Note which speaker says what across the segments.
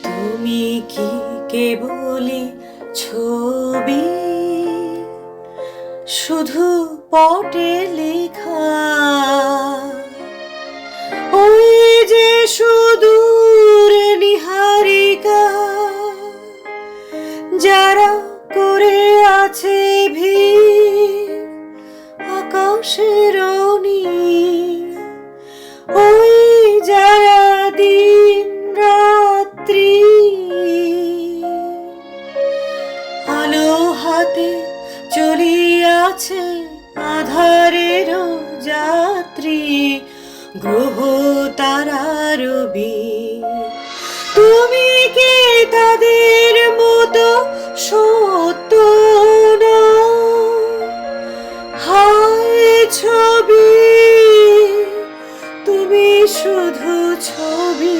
Speaker 1: তুমি কি কেবলই ছবি, শুধু পটে লেখা? ওই যে সুদূর নিহারিকা, যারা করে আছে ভিড় আকাশের নীল, ওই যারা দিন রাত্রি আলো হাতে চলিয়াছে আধারের যাত্রী, গ্রহ তারা রবি। তুমি কি তাদের মতো সত্য নও? হায় ছবি, তুমি শুধু ছবি।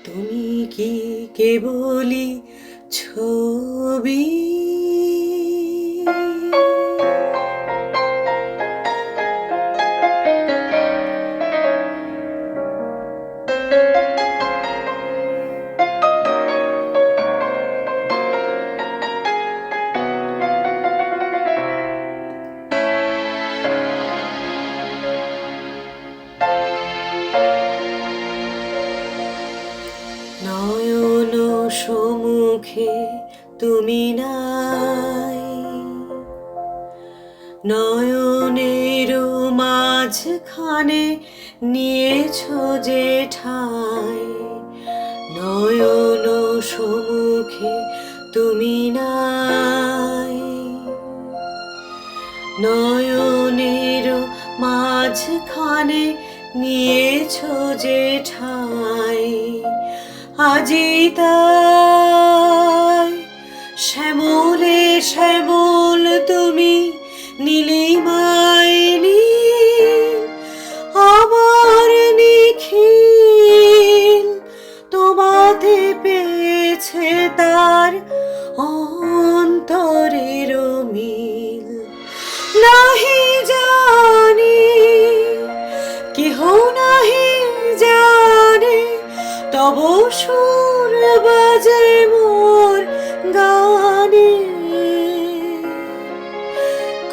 Speaker 1: তুমি কি কেবলই ছবি? নয়ন সম্মুখে তুমি নাই, নয়নের মাঝখানে নিয়েছ যে ঠাই। নয়ন সম্মুখে তুমি নাই, নয়নের মাঝখানে নিয়েছ যে ঠাই। আজি তাই শ্যামলে শ্যামল তুমি, নীলিমায় নীল আমার নিখিল, তোমাতে পেয়েছে তার অন্তরের মিল। নাহি জানি, কেহ নাহি জানে, তব সুর বাজে মোর গানে।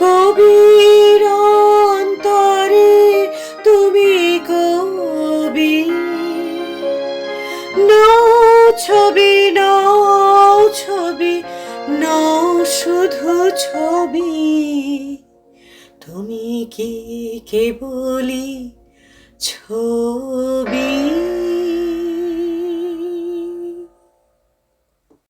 Speaker 1: কবির অন্তরে তুমি কবি, নও ছবি, নও ছবি, নও শুধু ছবি। তুমি কি কেবলই ছবি?